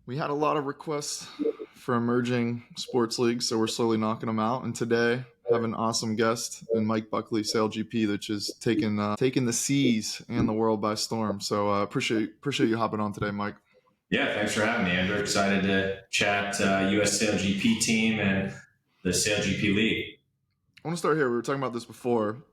We had a lot of requests for emerging sports leagues, so we're slowly knocking them out. And today, have an awesome guest in Mike Buckley, SailGP, that's just taking the seas and the world by storm. So appreciate you hopping on today, Mike. Yeah, thanks for having me, Andrew. Excited to chat U.S. SailGP Team and the SailGP League. I want to start here. We were talking about this before,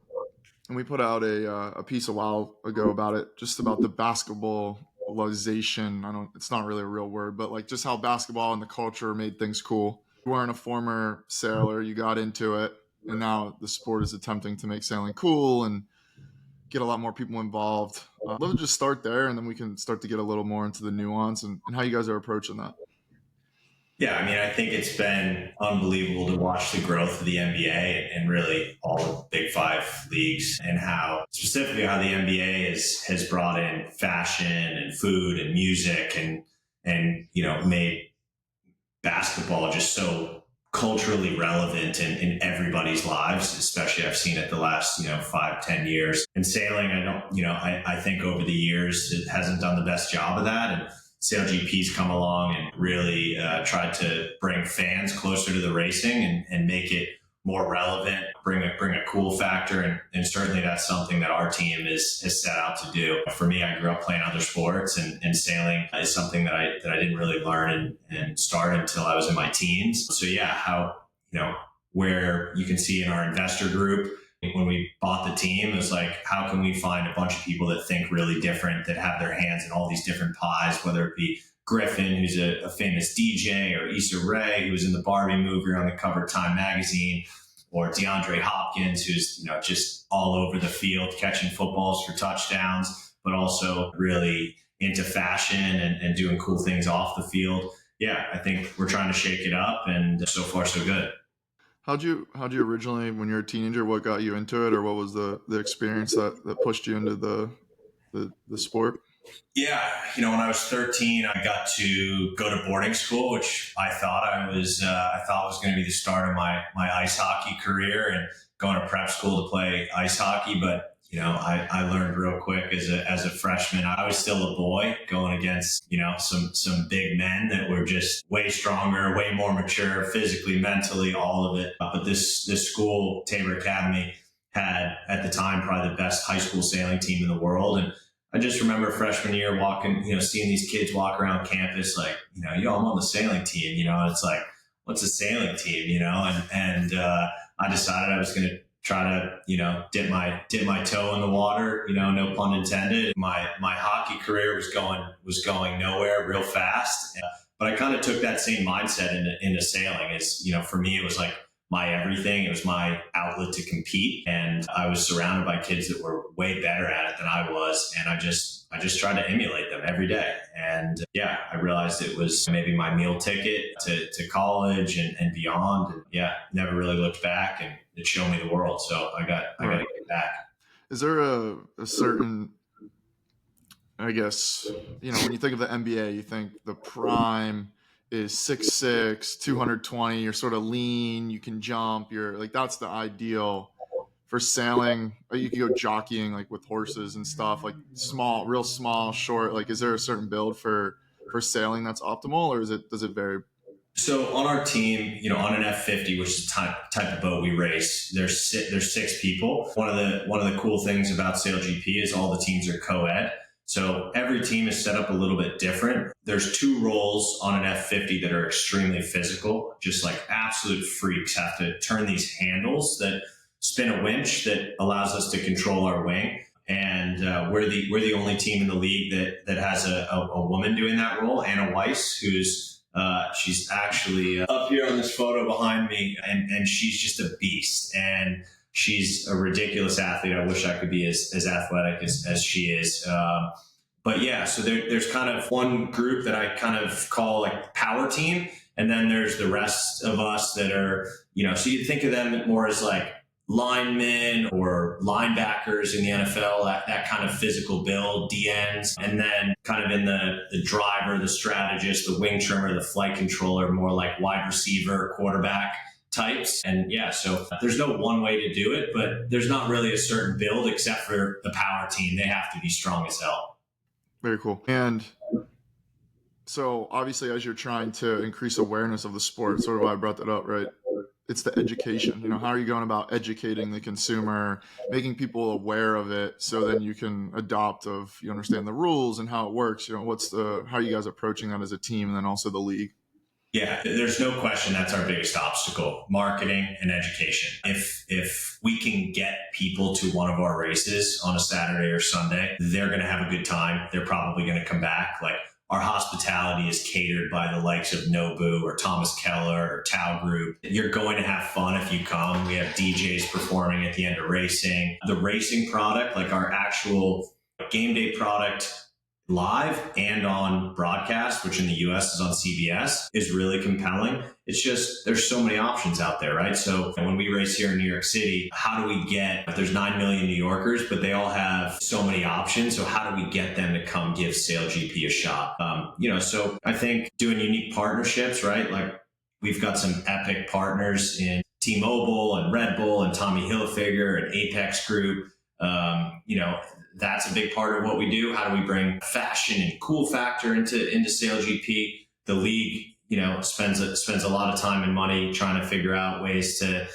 and we put out a piece a while ago about it, just about the basketballization. It's not really a real word, but like just how basketball and the culture made things cool. You weren't a former sailor, you got into it, and now the sport is attempting to make sailing cool and get a lot more people involved. Let's just start there, and then we can start to get a little more into the nuance and how you guys are approaching that. Yeah, I mean, I think it's been unbelievable to watch the growth of the NBA and really all the Big Five leagues, and how specifically how the NBA has brought in fashion and food and music and made basketball just so culturally relevant in everybody's lives. Especially I've seen it the last 5-10 years. And sailing, I think over the years it hasn't done the best job of that. And SailGP's come along and really tried to bring fans closer to the racing and make it more relevant, bring a cool factor. And certainly that's something that our team has set out to do. For me, I grew up playing other sports, and sailing is something that I didn't really learn and start until I was in my teens. So yeah, where you can see in our investor group, when we bought the team, it was like, how can we find a bunch of people that think really different, that have their hands in all these different pies, whether it be Griffin, who's a famous DJ, or Issa Rae, who was in the Barbie movie on the cover of Time magazine, or DeAndre Hopkins, who's just all over the field catching footballs for touchdowns, but also really into fashion and doing cool things off the field. Yeah, I think we're trying to shake it up, and so far so good. How'd you originally, when you were a teenager, what got you into it, or what was the experience that pushed you into the sport? Yeah, when I was 13, I got to go to boarding school, which I thought was going to be the start of my ice hockey career, and going to prep school to play ice hockey. But I learned real quick as a freshman, I was still a boy going against some big men that were just way stronger, way more mature, physically, mentally, all of it. But this school, Tabor Academy, had at the time probably the best high school sailing team in the world. And I just remember freshman year walking, seeing these kids walk around campus like, I'm on the sailing team, and it's like, what's a sailing team, and I decided I was going to try to, dip my toe in the water, no pun intended. My hockey career was going nowhere real fast. But I kind of took that same mindset into sailing. As, for me, it was like my everything. It was my outlet to compete. And I was surrounded by kids that were way better at it than I was. And I just tried to emulate them every day. And yeah, I realized it was maybe my meal ticket to college and beyond. And yeah, never really looked back, and it showed me the world. So I got to get back. Is there a certain, I guess, when you think of the NBA, you think the prime is 6'6", 220, you're sort of lean, you can jump, you're like, that's the ideal. For sailing, you could go jockeying like with horses and stuff, like real small, short. Like, is there a certain build for sailing that's optimal, or does it vary? So on our team, on an F50, which is the type of boat we race, there's 6 people. One of the cool things about SailGP is all the teams are co-ed. So every team is set up a little bit different. There's 2 roles on an F50 that are extremely physical, just like absolute freaks, have to turn these handles that spin a winch that allows us to control our wing. And we're the only team in the league that has a woman doing that role, Anna Weiss, who's she's actually up here on this photo behind me, and she's just a beast. And she's a ridiculous athlete. I wish I could be as athletic as she is. But yeah, so there's kind of one group that I kind of call like power team. And then there's the rest of us that are, so you think of them more as like linemen or linebackers in the NFL, that kind of physical build, DNs, and then kind of in the driver, the strategist, the wing trimmer, the flight controller, more like wide receiver, quarterback types. And yeah, so there's no one way to do it, but there's not really a certain build except for the power team. They have to be strong as hell. Very cool. And So obviously, as you're trying to increase awareness of the sport, sort of why I brought that up, right? It's the education. How are you going about educating the consumer, making people aware of it, so then you can adopt you understand the rules and how it works. How are you guys approaching that as a team, and then also the league? Yeah, there's no question that's our biggest obstacle: marketing and education. If we can get people to one of our races on a Saturday or Sunday, they're going to have a good time. They're probably going to come back. Like, our hospitality is catered by the likes of Nobu or Thomas Keller or Tao Group. You're going to have fun if you come. We have DJs performing at the end of racing. The racing product, like our actual game day product, live and on broadcast, which in the US is on CBS, is really compelling. It's just, there's so many options out there, right? So when we race here in New York City, how do we there's 9 million New Yorkers, but they all have so many options. So how do we get them to come give SailGP a shot? So I think doing unique partnerships, right? Like, we've got some epic partners in T-Mobile and Red Bull and Tommy Hilfiger and Apex Group. That's a big part of what we do. How do we bring fashion and cool factor into SailGP? The league, spends a lot of time and money trying to figure out ways to,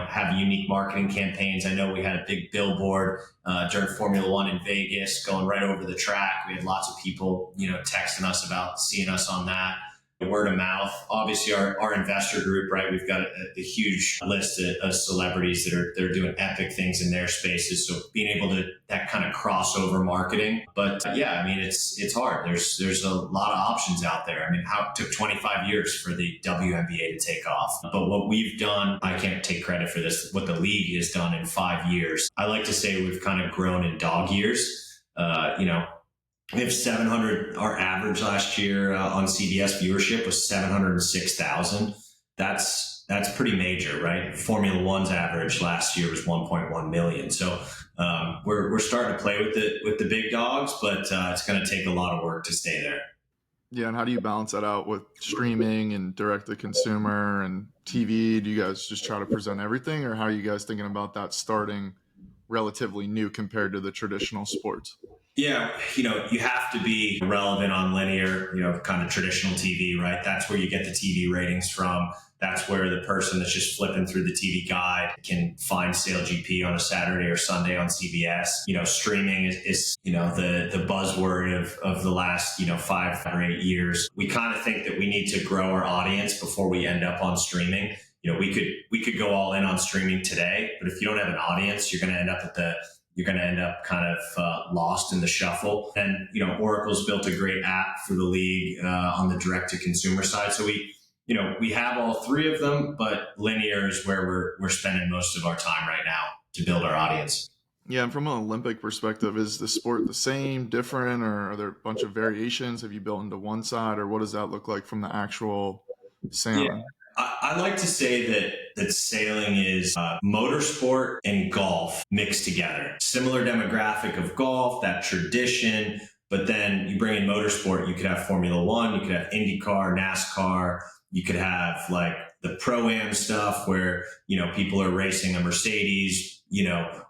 have unique marketing campaigns. I know we had a big billboard during Formula One in Vegas going right over the track. We had lots of people, texting us about seeing us on that. Word of mouth. Obviously, our investor group, right? We've got a huge list of celebrities that are doing epic things in their spaces. So being able to that kind of crossover marketing. But it's hard. There's a lot of options out there. It took 25 years for the WNBA to take off. But what we've done, I can't take credit for this, what the league has done in 5 years. I like to say we've kind of grown in dog years. We have 700, our average last year on CBS viewership was 706,000. That's pretty major, right? Formula One's average last year was 1.1 million. So we're starting to play with the big dogs, but it's going to take a lot of work to stay there. Yeah, and how do you balance that out with streaming and direct to consumer and TV? Do you guys just try to present everything, or how are you guys thinking about that starting relatively new compared to the traditional sports? Yeah, you have to be relevant on linear, kind of traditional TV, right? That's where you get the TV ratings from. That's where the person that's just flipping through the TV guide can find SailGP on a Saturday or Sunday on CBS. Streaming is the buzzword of the last, 5 or 8 years. We kind of think that we need to grow our audience before we end up on streaming. We could go all in on streaming today, but if you don't have an audience, you're going to end up kind of lost in the shuffle. And, Oracle's built a great app for the league on the direct to consumer side. So we have all three of them, but linear is where we're spending most of our time right now to build our audience. Yeah. And from an Olympic perspective, is the sport the same, different, or are there a bunch of variations? Have you built into one side, or what does that look like from the actual sailing? Yeah. I like to say that sailing is motorsport and golf mixed together. Similar demographic of golf, that tradition, but then you bring in motorsport. You could have Formula One, you could have IndyCar, NASCAR, you could have like the Pro-Am stuff where, people are racing a Mercedes,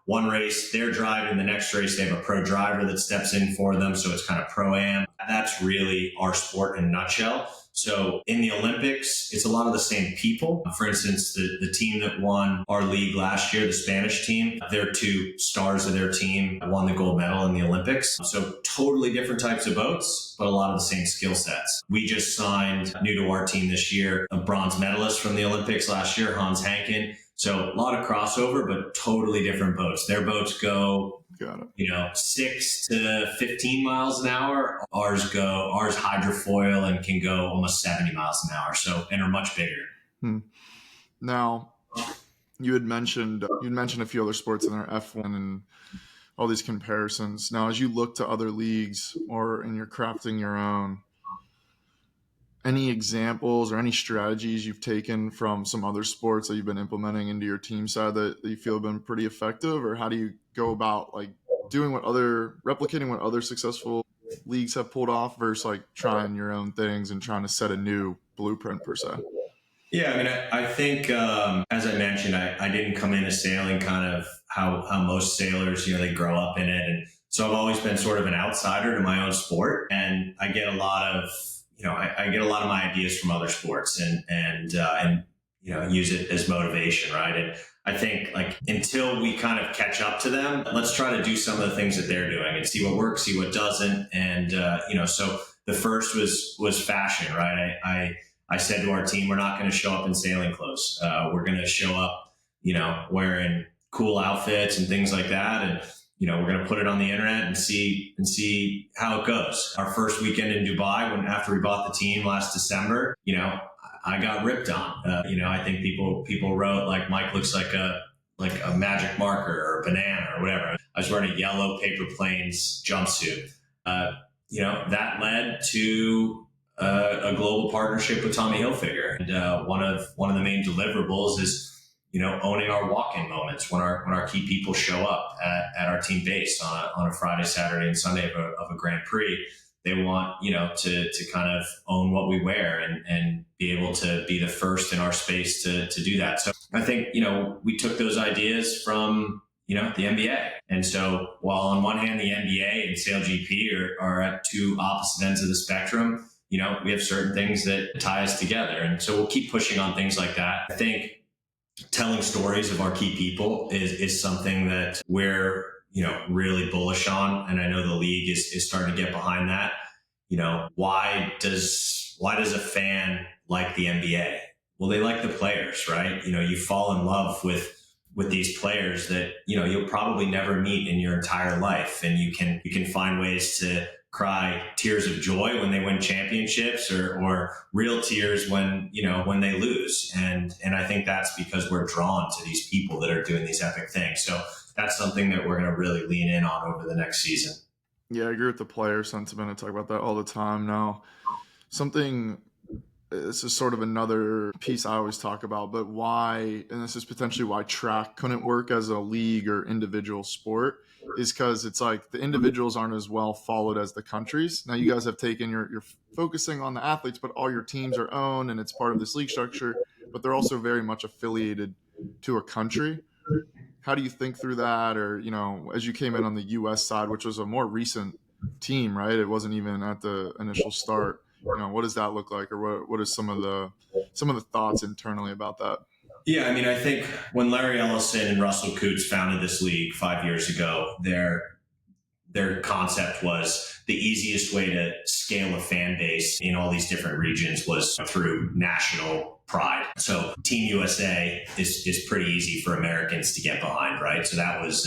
one race they're driving, the next race they have a pro driver that steps in for them. So it's kind of Pro-Am. That's really our sport in a nutshell. So in the Olympics, it's a lot of the same people. For instance, the team that won our league last year, the Spanish team, their two stars of their team won the gold medal in the Olympics. So totally different types of boats, but a lot of the same skill sets. We just signed, new to our team this year, a bronze medalist from the Olympics last year, Hans Hanken. So a lot of crossover, but totally different boats. Their boats go, 6 to 15 miles an hour. Ours hydrofoil and can go almost 70 miles an hour. So, and are much bigger. Now, you had mentioned a few other sports in there, F1 and all these comparisons. Now, as you look to other leagues or in your crafting your own, any examples or any strategies you've taken from some other sports that you've been implementing into your team side that you feel have been pretty effective? Or how do you go about like replicating what other successful leagues have pulled off versus like trying your own things and trying to set a new blueprint per se? Yeah, I think, as I mentioned, I didn't come into sailing kind of how most sailors, they grow up in it. And so I've always been sort of an outsider to my own sport. And I get a lot of, I get a lot of my ideas from other sports and use it as motivation, right? And I think until we kind of catch up to them, let's try to do some of the things that they're doing and see what works, see what doesn't. And, so the first was fashion, right? I said to our team, we're not going to show up in sailing clothes. We're going to show up, wearing cool outfits and things like that. And, we're going to put it on the internet and see how it goes. Our first weekend in Dubai, after we bought the team last December, I got ripped on. I think people wrote Mike looks like a magic marker or a banana or whatever. I was wearing a yellow Paper Planes jumpsuit. That led to a global partnership with Tommy Hilfiger. And one of the main deliverables is owning our walk-in moments when our key people show up at our team base on a Friday, Saturday, and Sunday of a Grand Prix. They want, to kind of own what we wear and be able to be the first in our space to do that. So I think, we took those ideas from, the NBA. And so while on one hand, the NBA and SailGP are at two opposite ends of the spectrum, we have certain things that tie us together. And so we'll keep pushing on things like that. I think telling stories of our key people is something that we're, really bullish on. And I know the league is starting to get behind that. Why does a fan like the NBA? Well, they like the players, right? You fall in love with these players that, you'll probably never meet in your entire life. And you can find ways to cry tears of joy when they win championships or real tears when they lose. And I think that's because we're drawn to these people that are doing these epic things. So that's something that we're going to really lean in on over the next season. Yeah, I agree with the player sentiment. I talk about that all the time now. This is sort of another piece I always talk about, but why, and this is potentially why track couldn't work as a league or individual sport, is because it's the individuals aren't as well followed as the countries. Now you guys have taken, you're focusing on the athletes, but all your teams are owned and it's part of this league structure, but they're also very much affiliated to a country. How do you think through that? Or, as you came in on the US side, which was a more recent team, right? It wasn't even at the initial start. What does that look like? Or what is some of the thoughts internally about that? Yeah, I think when Larry Ellison and Russell Coutts founded this league 5 years ago, their concept was the easiest way to scale a fan base in all these different regions was through national pride. So Team USA is pretty easy for Americans to get behind, right? So that was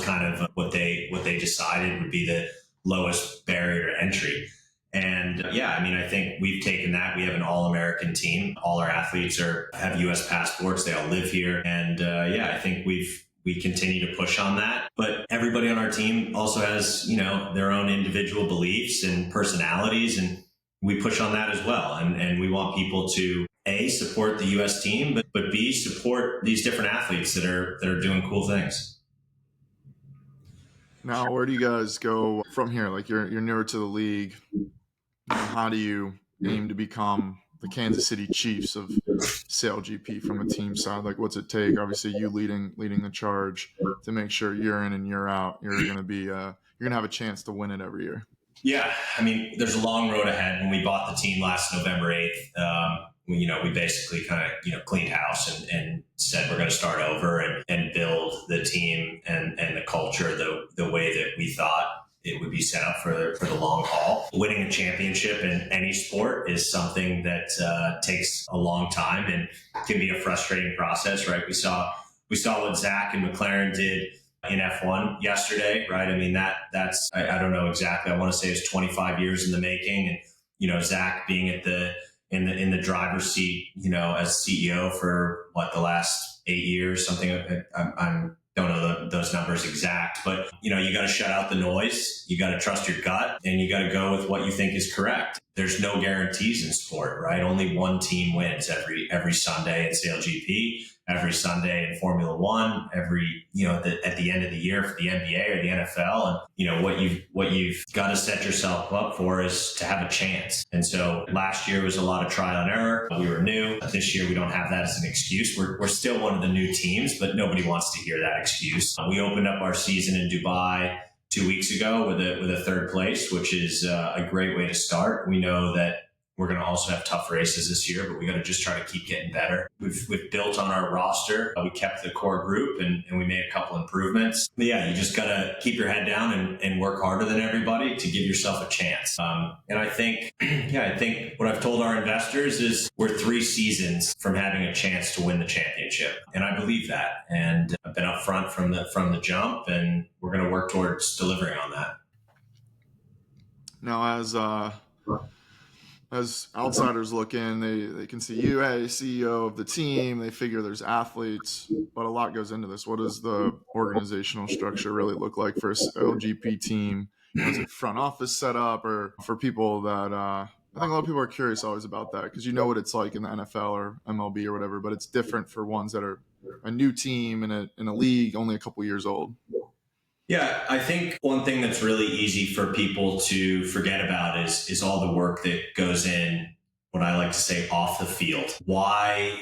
kind of what they decided would be the lowest barrier to entry. And I think we've taken that. We have an all-American team. All our athletes have U.S. passports. They all live here. And I think we continue to push on that. But everybody on our team also has, their own individual beliefs and personalities. And we push on that as well. And we want people to, A, support the U.S. team, but B, support these different athletes that are doing cool things. Now, where do you guys go from here? You're newer to the league. How do you aim to become the Kansas City Chiefs of SailGP from a team side? What's it take? Obviously, you leading the charge to make sure year in and year out, you're going to have a chance to win it every year. Yeah, there's a long road ahead. When we bought the team last November 8th, we basically kind of cleaned house and said we're going to start over and build the team and the culture the way that we thought it would be set up for the long haul. Winning a championship in any sport is something that takes a long time and can be a frustrating process, right? We saw what Zach and McLaren did in F1 yesterday, right? That's I don't know exactly. I want to say it's 25 years in the making, and Zach being at in the driver's seat, as CEO for the last 8 years, something. I don't know those numbers exact, but you got to shut out the noise. You got to trust your gut, and you got to go with what you think is correct. There's no guarantees in sport, right? Only one team wins every Sunday in SailGP, every Sunday in Formula One, every at the end of the year for the NBA or the NFL. And what you've got to set yourself up for is to have a chance. And so last year was a lot of trial and error. We were new. This year we don't have that as an excuse. We're still one of the new teams, but nobody wants to hear that excuse. We opened up our season in Dubai 2 weeks ago with a third place, which is a great way to start. We know that we're going to also have tough races this year, but we got to just try to keep getting better. We've built on our roster. We kept the core group and we made a couple improvements. But yeah, you just got to keep your head down and work harder than everybody to give yourself a chance. And I think what I've told our investors is we're 3 seasons from having a chance to win the championship. And I believe that. And I've been upfront from the jump, and we're going to work towards delivering on that. Now, as outsiders look in, they can see you, hey, CEO of the team. They figure there's athletes, but a lot goes into this. What does the organizational structure really look like for a SailGP team? Is it front office setup, or for people that I think a lot of people are curious always about that, because you know what it's like in the NFL or MLB or whatever, but it's different for ones that are a new team in a league only a couple years old. Yeah, I think one thing that's really easy for people to forget about is all the work that goes in, what I like to say, off the field. Why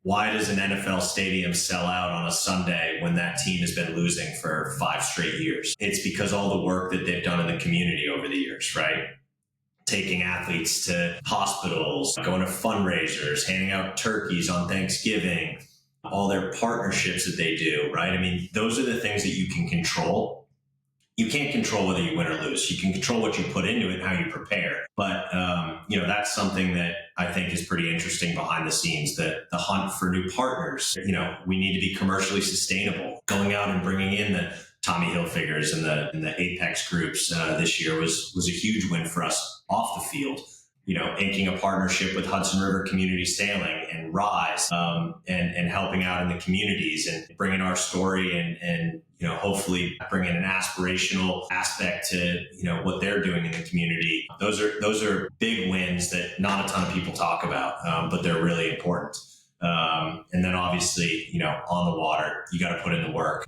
does an NFL stadium sell out on a Sunday when that team has been losing for 5 straight years? It's because all the work that they've done in the community over the years, right? Taking athletes to hospitals, going to fundraisers, handing out turkeys on Thanksgiving, all their partnerships that they do, right? I mean, those are the things that you can control. You can't control whether you win or lose. You can control what you put into it and how you prepare. But, that's something that I think is pretty interesting behind the scenes, that the hunt for new partners. We need to be commercially sustainable. Going out and bringing in the Tommy Hilfigers and the Apex groups this year was a huge win for us off the field. Inking a partnership with Hudson River Community Sailing and Rise, and helping out in the communities and bringing our story and hopefully bringing an aspirational aspect to, what they're doing in the community. Those are big wins that not a ton of people talk about, but they're really important. And then obviously, on the water, you got to put in the work.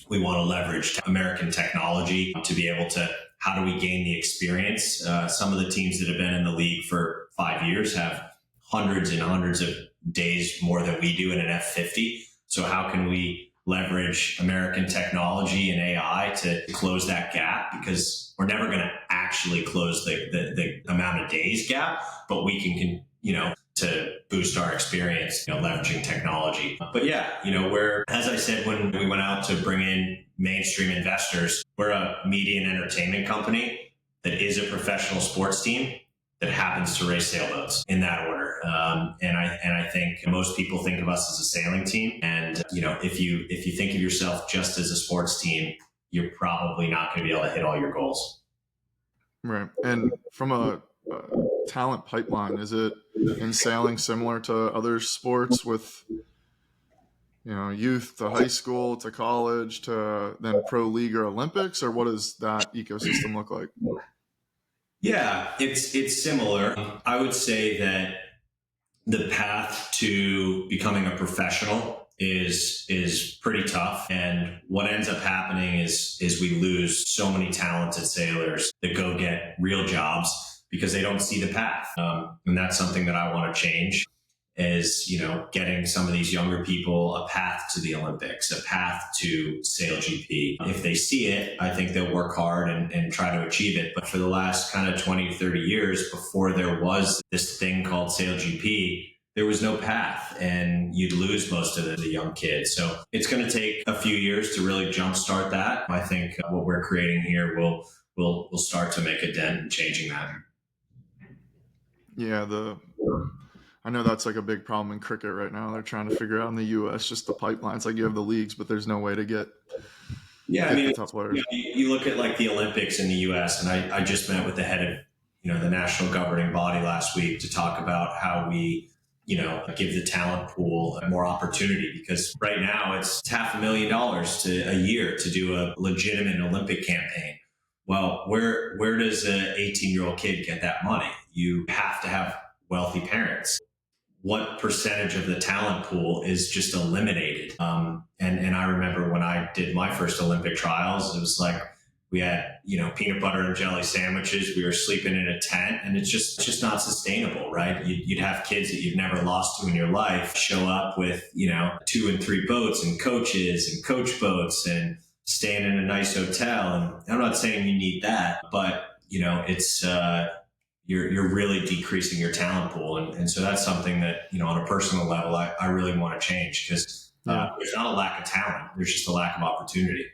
We want to leverage American technology to be able to, how do we gain the experience? Some of the teams that have been in the league for 5 years have hundreds and hundreds of days more than we do in an F50. So how can we leverage American technology and AI to close that gap? Because we're never going to actually close the amount of days gap, but we can to boost our experience, leveraging technology. But yeah, we're, as I said, when we went out to bring in mainstream investors, we're a media and entertainment company that is a professional sports team that happens to race sailboats, in that order. And I think most people think of us as a sailing team. And, if you think of yourself just as a sports team, you're probably not going to be able to hit all your goals. Right. And from a talent pipeline, is it in sailing similar to other sports with youth to high school to college to then pro league or Olympics, or what does that ecosystem look like? Yeah, it's similar. I would say that the path to becoming a professional is pretty tough. And what ends up happening is we lose so many talented sailors that go get real jobs because they don't see the path. And that's something that I want to change, is, getting some of these younger people a path to the Olympics, a path to SailGP. If they see it, I think they'll work hard and try to achieve it. But for the last kind of 20 to 30 years before there was this thing called SailGP, there was no path, and you'd lose most of the young kids. So it's going to take a few years to really jumpstart that. I think what we're creating here will start to make a dent in changing that. Yeah, I know that's like a big problem in cricket right now. They're trying to figure out in the U.S. just the pipelines. Like, you have the leagues, but there's no way to get the top players. You look at like the Olympics in the U.S., and I just met with the head of the national governing body last week to talk about how we give the talent pool more opportunity, because right now it's $500,000 a year to do a legitimate Olympic campaign. Well, where does an 18-year-old kid get that money? You have to have wealthy parents. What percentage of the talent pool is just eliminated? And I remember when I did my first Olympic trials, it was like we had, peanut butter and jelly sandwiches. We were sleeping in a tent, and it's just not sustainable, right? You'd have kids that you've never lost to in your life show up with, 2 and 3 boats and coaches and coach boats and staying in a nice hotel. And I'm not saying you need that, but it's you're really decreasing your talent pool, and so that's something that on a personal level I really want to change, because there's not a lack of talent, there's just a lack of opportunity.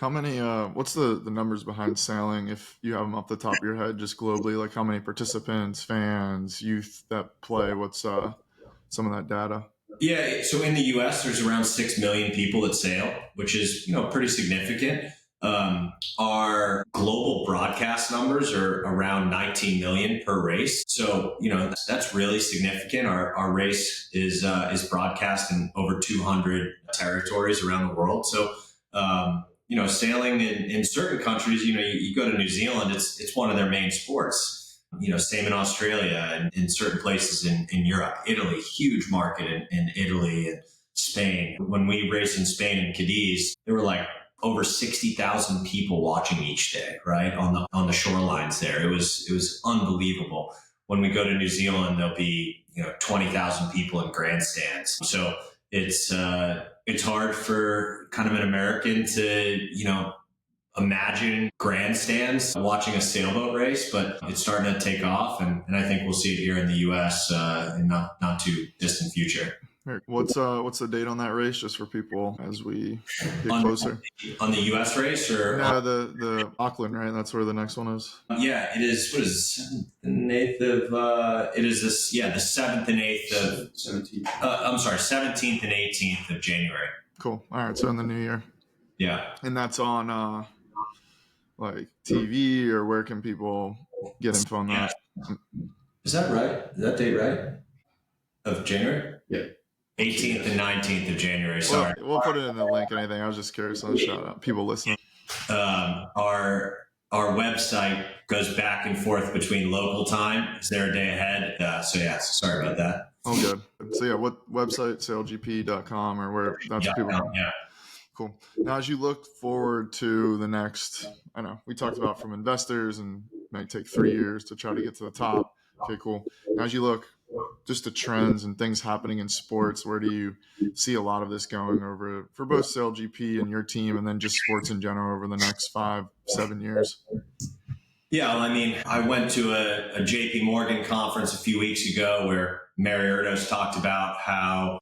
How many, what's the numbers behind sailing, if you have them off the top of your head, just globally, like how many participants, fans, youth that play? What's some of that data? Yeah, so in the US, there's around 6 million people that sail, which is, pretty significant. Our global broadcast numbers are around 19 million per race. So, that's really significant. Our race is broadcast in over 200 territories around the world. So, sailing in certain countries, you go to New Zealand, it's one of their main sports. Same in Australia and in certain places in Europe. Italy, huge market in Italy and Spain. When we raced in Spain in Cadiz, there were like over 60,000 people watching each day, right? On the shorelines there. It was unbelievable. When we go to New Zealand, there'll be, 20,000 people in grandstands. So it's hard for kind of an American to, imagine grandstands watching a sailboat race, but it's starting to take off, and I think we'll see it here in the U.S. In not too distant future. What's the date on that race, just for people as we get closer? On the U.S. race, or the Auckland, right? That's where the next one is. Yeah, it is. What is it? 7th and 8th of? It is this. Yeah, the 7th and 8th of 17th. I'm sorry, 17th and 18th of January. Cool. All right, so in the new year. Yeah, and that's on like TV, or where can people get info on that? Is that right? Is that date right? Of January? Yeah. 18th and 19th of January. Sorry. We'll put it in the link and anything. I was just curious. I'll shout out people listening. Our website goes back and forth between local time. Is there a day ahead? Sorry about that. Oh, good. So what website? SailGP.com, or where? That's people. Yeah. Cool. Now, as you look forward to the next, I know we talked about from investors and it might take 3 years to try to get to the top. Okay, cool. Now, as you look just the trends and things happening in sports, where do you see a lot of this going over for both SailGP and your team, and then just sports in general over the next 5-7 years? Yeah, well, I mean, I went to a JP Morgan conference a few weeks ago where Mary Erdos talked about how,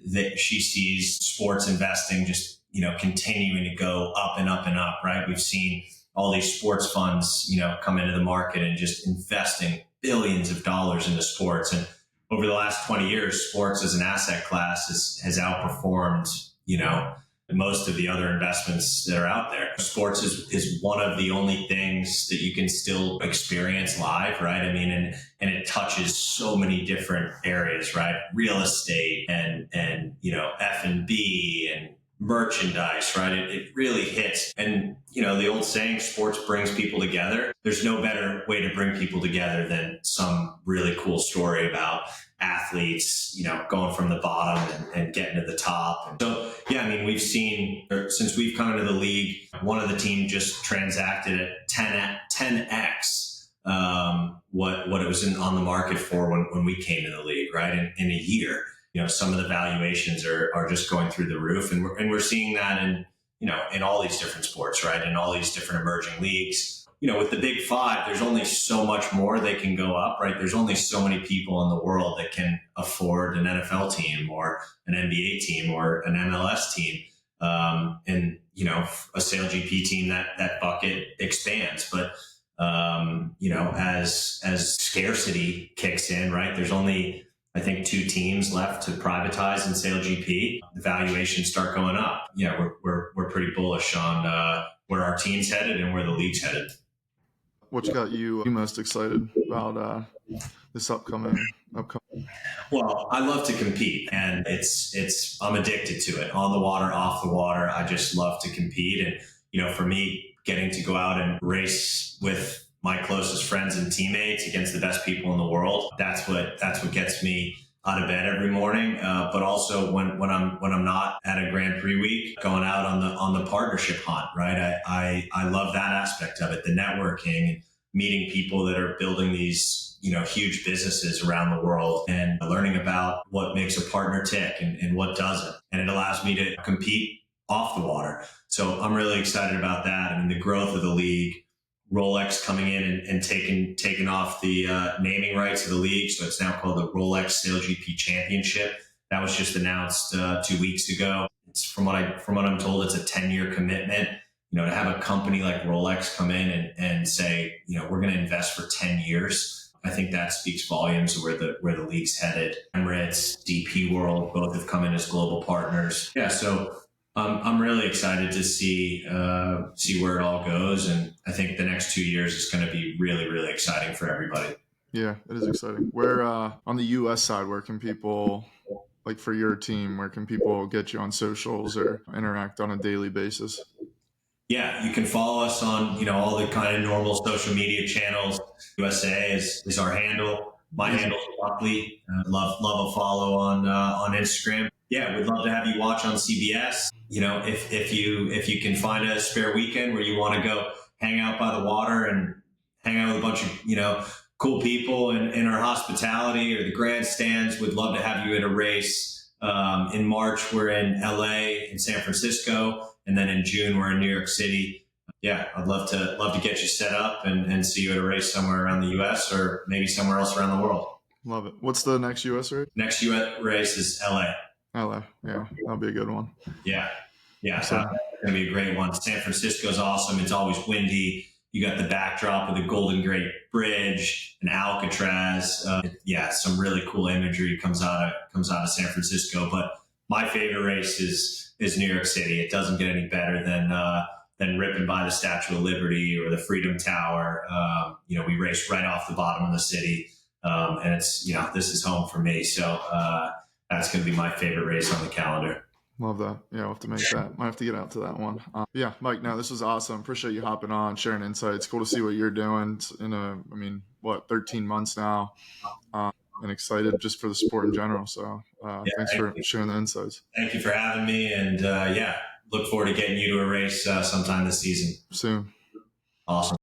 that she sees sports investing just, continuing to go up and up and up, right? We've seen all these sports funds, come into the market and just investing billions of dollars into sports. And over the last 20 years, sports as an asset class has outperformed, most of the other investments that are out there. Sports is one of the only things that you can still experience live, right? I mean, and it touches so many different areas, right? Real estate and F&B and merchandise, right? It really hits. And, the old saying, sports brings people together. There's no better way to bring people together than some really cool story about athletes, going from the bottom and getting to the top. And so, yeah, I mean, we've seen, since we've come into the league, one of the teams just transacted at 10x what it was on the market for when we came to the league, right? In a year. Some of the valuations are just going through the roof, and we're seeing that in all these different sports, right? In all these different emerging leagues. With the big five, there's only so much more they can go up, right? There's only so many people in the world that can afford an NFL team or an NBA team or an MLS team. And, a SailGP team, that bucket expands. But, as scarcity kicks in, right, there's only, I think, 2 teams left to privatize in SailGP. The valuations start going up. Yeah, we're pretty bullish on where our team's headed and where the league's headed. What's got you most excited about this upcoming? Well, I love to compete, and I'm addicted to it. On the water, off the water, I just love to compete. And for me, getting to go out and race with my closest friends and teammates against the best people in the world, that's what gets me out of bed every morning. But also when I'm not at a Grand Prix week, going out on the partnership hunt, right? I love that aspect of it, the networking and meeting people that are building these, huge businesses around the world, and learning about what makes a partner tick and what doesn't. And it allows me to compete off the water. So I'm really excited about that. I mean, the growth of the league, Rolex coming in and taking off the naming rights of the league. So it's now called the Rolex SailGP Championship. That was just announced 2 weeks ago. It's from what I'm told, it's a 10-year commitment. To have a company like Rolex come in and say, we're going to invest for 10 years. I think that speaks volumes of where the league's headed. Emirates, DP World, both have come in as global partners. Yeah, so I'm really excited to see where it all goes, and I think the next 2 years is going to be really, really exciting for everybody. Yeah, it is exciting. Where on the U.S. side, where can people, like for your team, where can people get you on socials or interact on a daily basis? Yeah, you can follow us on all the kind of normal social media channels. USA is our handle. My handle is Buckley. Love a follow on Instagram. Yeah, we'd love to have you watch on CBS. If you can find a spare weekend where you want to go hang out by the water and hang out with a bunch of cool people in our hospitality or the grandstands, we'd love to have you at a race. In March, we're in LA and San Francisco. And then in June, we're in New York City. Yeah, I'd love to get you set up and see you at a race somewhere around the U.S. or maybe somewhere else around the world. Love it. What's the next U.S. race? Next U.S. race is L.A. LA, yeah, that'll be a good one. Yeah, so it's going to be a great one. San Francisco's awesome. It's always windy. You got the backdrop of the Golden Gate Bridge and Alcatraz. Some really cool imagery comes out of San Francisco. But my favorite race is New York City. It doesn't get any better than ripping by the Statue of Liberty or the Freedom Tower. We race right off the bottom of the city, and it's this is home for me. So that's going to be my favorite race on the calendar. Love that. Yeah, I'll have to make that. Might have to get out to that one. Mike, this was awesome. Appreciate you hopping on, sharing insights. Cool to see what you're doing in 13 months now. And excited just for the sport in general. So thanks for sharing the insights. Thank you for having me. And look forward to getting you to a race sometime this season. Soon. Awesome.